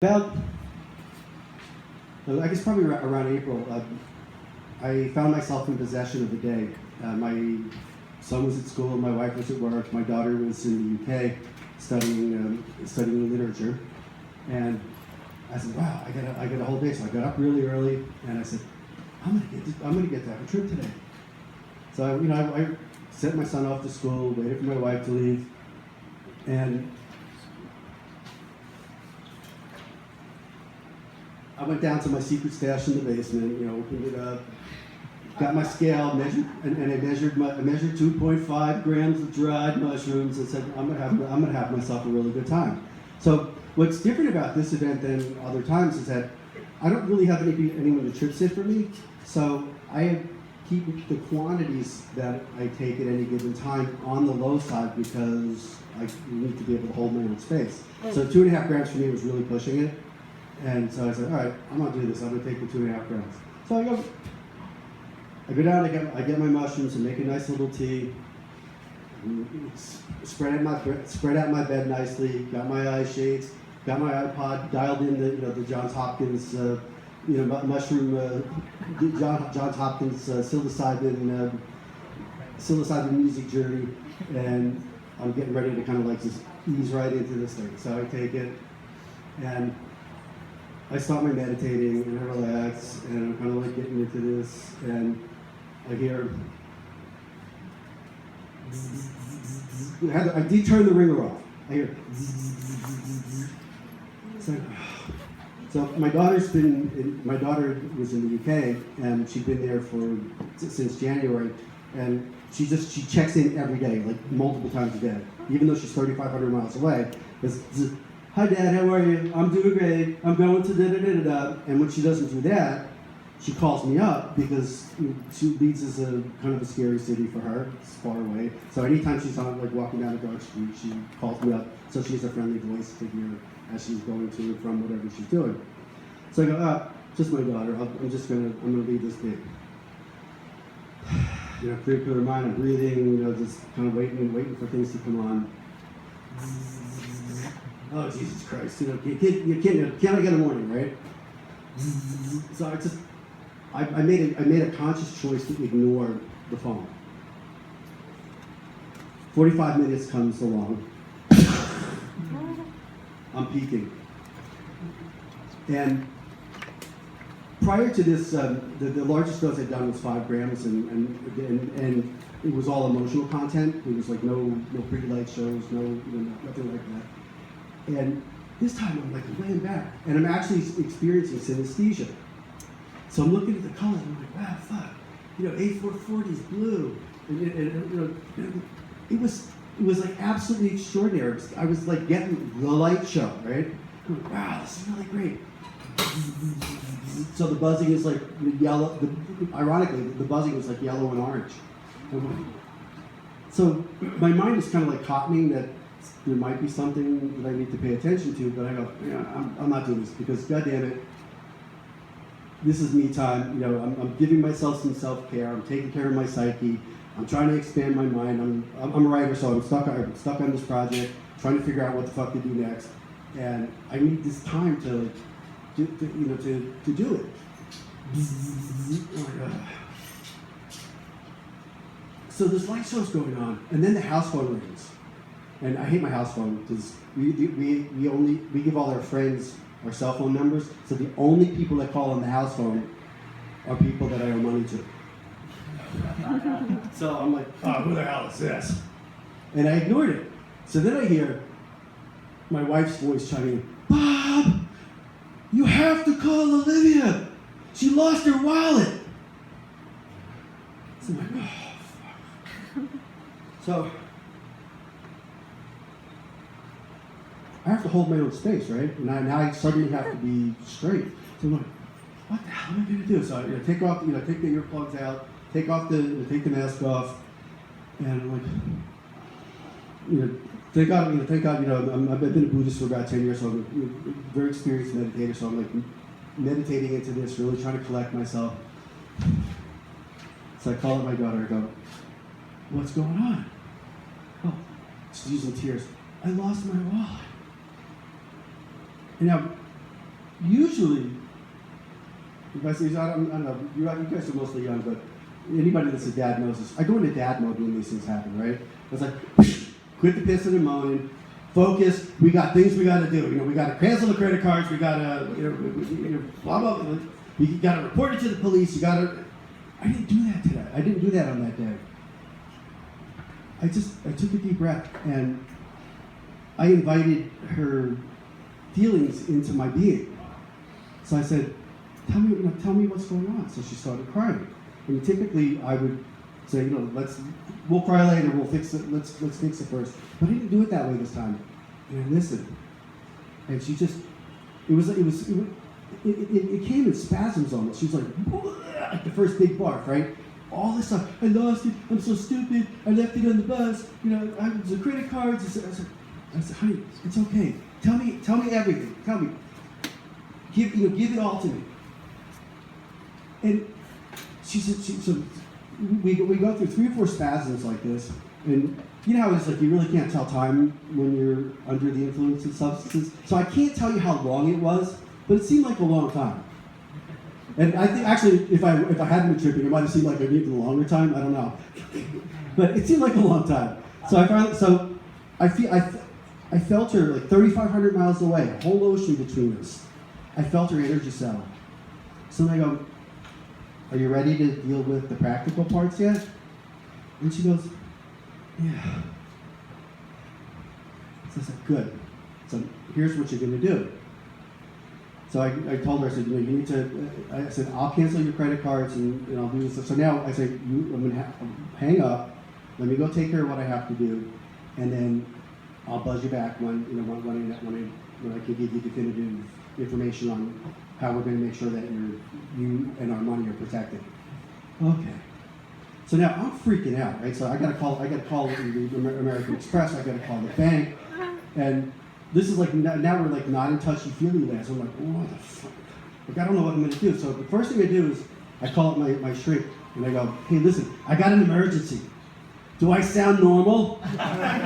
About, I guess probably around April, I found myself in possession of the day. My son was at school, my wife was at work, my daughter was in the UK studying literature, and I said, "Wow, I got a whole day." So I got up really early, and I said, I'm gonna get to have a trip today." So I sent my son off to school, waited for my wife to leave, and I went down to my secret stash in the basement, opened it up, got my scale, measured, and I measured 2.5 grams of dried mushrooms, and said, I'm gonna have myself a really good time. So what's different about this event than other times is that I don't really have anyone to trip sit for me, so I keep the quantities that I take at any given time on the low side because I need to be able to hold my own space. So 2.5 grams for me was really pushing it. And so I said, all right, I'm gonna do this. I'm gonna take the 2.5 grams. So I go down, I get my mushrooms and make a nice little tea. Spread out my bed nicely. Got my eye shades. Got my iPod dialed in the Johns Hopkins mushroom Johns Hopkins psilocybin music journey, and I'm getting ready to kind of like just ease right into this thing. So I take it and I start my meditating and I relax and I'm kind of like getting into this and I hear, I did turn the ringer off. I hear, so my daughter was in the UK and she'd been there since January, and she checks in every day, like multiple times a day, even though she's 3,500 miles away. "Hi Dad, how are you? I'm doing great. I'm going to da-da-da-da-da." And when she doesn't do that, she calls me up because Leeds is a kind of a scary city for her. It's far away. So anytime she's like walking down a dark street, she calls me up so she has a friendly voice to hear as she's going to and from whatever she's doing. So I go, just my daughter. I'm gonna leave this be. Clear her mind. I'm breathing. Just kind of waiting for things to come on. Oh, Jesus Christ, you can't get a warning, right? So I made a conscious choice to ignore the phone. 45 minutes comes along. I'm peaking. And prior to this, the largest dose I'd done was 5 grams, and it was all emotional content. It was like no pretty light shows, nothing like that. And this time I'm like laying back, and I'm actually experiencing synesthesia. So I'm looking at the colors, and I'm like, wow, fuck, A440 is blue, and it was like absolutely extraordinary. I was like getting the light show, right? I'm like, wow, this is really great. So the buzzing is like yellow. Ironically, the buzzing was like yellow and orange. So my mind is kind of like cottoning that there might be something that I need to pay attention to, but I go, I'm not doing this because, goddamn it, this is me time. I'm giving myself some self-care. I'm taking care of my psyche. I'm trying to expand my mind. I'm a writer, so I'm stuck on this project, trying to figure out what the fuck to do next, and I need this time to do it. So this light show's going on, and then the house phone rings. And I hate my house phone because we give all our friends our cell phone numbers, so the only people that call on the house phone are people that I owe money to. So I'm like, oh, who the hell is this? And I ignored it. So then I hear my wife's voice chiming in, "Bob, you have to call Olivia. She lost her wallet." So I'm like, oh, fuck. So I have to hold my own space, right? And now I suddenly have to be straight. So I'm like, what the hell am I going to do? So I take the earplugs out, take the mask off, and I'm like, thank God, I've been a Buddhist for about 10 years, so I'm a very experienced meditator. So I'm like meditating into this, really trying to collect myself. So I call up my daughter. I go, "What's going on?" "Oh," she's using tears, "I lost my wallet." And now, usually, if I say, I don't know, you guys are mostly young, but anybody that's a dad knows this. I go into dad mode when these things happen, right? It's like, quit the pissing and moaning, focus, we got things we got to do. We got to cancel the credit cards, we got to, blah, blah, blah. You got to report it to the police, you got to. I didn't do that today. I didn't do that on that day. I took a deep breath and I invited her feelings into my being. So I said, tell me what's going on. So she started crying. And typically I would say, we'll cry later, we'll fix it, let's fix it first. But I didn't do it that way this time. And I listened. And she just, it came in spasms on it. She was like the first big barf, right? All this stuff. I lost it. I'm so stupid. I left it on the bus. The credit cards. I said, honey, it's okay. Tell me everything. Tell me. Give it all to me. And she said, so we go through 3 or 4 spasms like this, and you know how it's like you really can't tell time when you're under the influence of substances. So I can't tell you how long it was, but it seemed like a long time. And I think actually, if I hadn't been tripping, it might have seemed like an even longer time. I don't know, but it seemed like a long time. So I felt her like 3,500 miles away, a whole ocean between us. I felt her energy settle. So then I go, are you ready to deal with the practical parts yet? And she goes, yeah. So I said, good. So here's what you're going to do. So I told her, I said, you need to, I said, I'll cancel your credit cards and I'll do this. So now I said, I'm going to hang up. Let me go take care of what I have to do. And then I'll buzz you back when I can give you definitive information on how we're going to make sure that you and our money are protected. Okay. So now I'm freaking out, right? So I got to call the American Express. I got to call the bank, and this is like now we're like not in touchy-feely land. So I'm like, what the fuck? Like I don't know what I'm going to do. So the first thing I do is I call up my shrink and I go, hey, listen, I got an emergency. Do I sound normal? Like.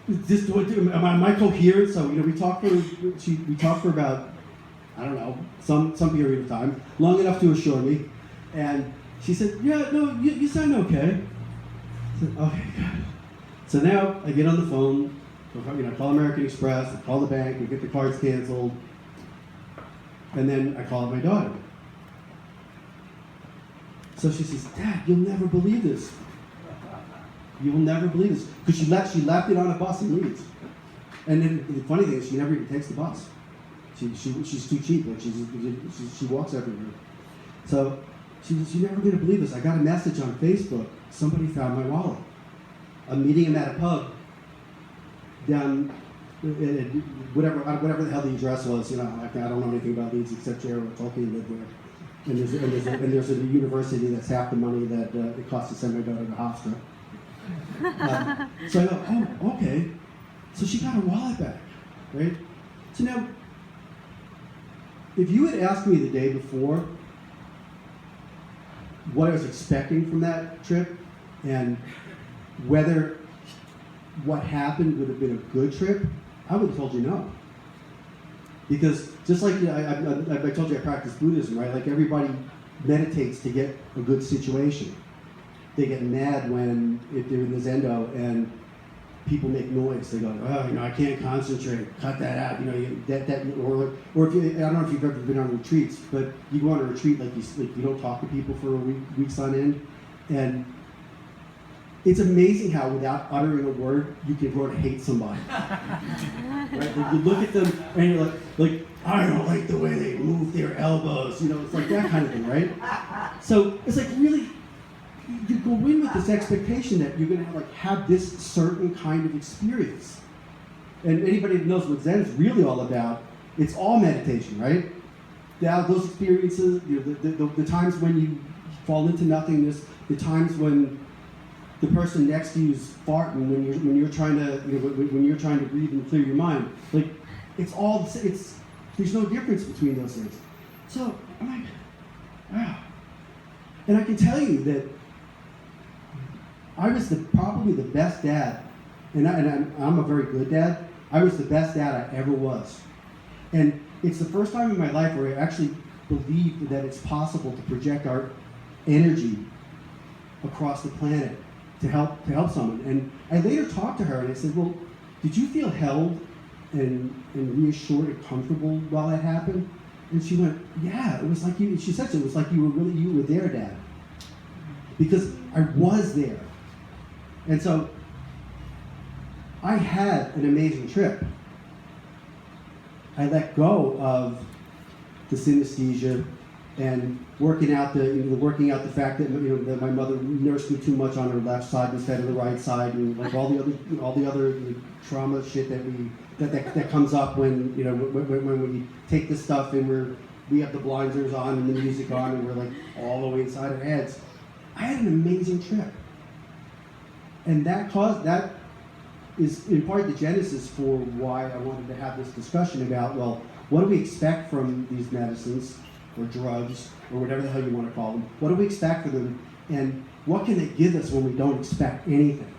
Am I coherent? So we talked for about, I don't know, some period of time, long enough to assure me, and she said, yeah, no, you sound okay. I said, okay, good. So now I get on the phone, call American Express, I call the bank, we get the cards canceled, and then I call up my daughter. So she says, Dad, you'll never believe this. You will never believe this. Because she left it on a bus in Leeds. And then the funny thing is she never even takes the bus. She's too cheap. Like she walks everywhere. So she says, you're never going to believe this. I got a message on Facebook. Somebody found my wallet. I'm meeting him at a pub down whatever the hell the address was. I don't know anything about Leeds except Jared Tolkien lived there. And there's a university that's half the money that it costs to send my daughter to Hofstra. So I go, oh, okay. So she got her wallet back, right? So now, if you had asked me the day before what I was expecting from that trip and whether what happened would have been a good trip, I would have told you no. Because just like I told you I practice Buddhism, right? Like everybody meditates to get a good situation. They get mad when if they're in the Zendo and people make noise. They go, I can't concentrate. Cut that out. Or if you, I don't know if you've ever been on retreats, but you go on a retreat like you don't talk to people for weeks on end, and it's amazing how without uttering a word you can grow to hate somebody. Right? Like you look at them and you're like I don't like the way they move their elbows. It's like that kind of thing, right? So it's like really. You go in with this expectation that you're going to have this certain kind of experience. And anybody that knows what Zen's really all about, it's all meditation, right? Those experiences, the times when you fall into nothingness, the times when the person next to you is farting, when you're trying to when you're trying to breathe and clear your mind, there's no difference between those things. So I'm like, wow. And I can tell you that I was probably the best dad, and I'm a very good dad, I was the best dad I ever was. And it's the first time in my life where I actually believed that it's possible to project our energy across the planet to help someone. And I later talked to her and I said, well, did you feel held and reassured and comfortable while that happened? And she went, yeah, it was like you, she said, it was like you were there, Dad. Because I was there. And so I had an amazing trip. I let go of the synesthesia and working out the fact that that my mother nursed me too much on her left side instead of the right side, and like all the other trauma shit that comes up when when we take this stuff and we have the blinders on and the music on and we're like all the way inside our heads. I had an amazing trip, and that is in part the genesis for why I wanted to have this discussion about, well, what do we expect from these medicines or drugs or whatever the hell you want to call them? What do we expect from them, and what can they give us when we don't expect anything?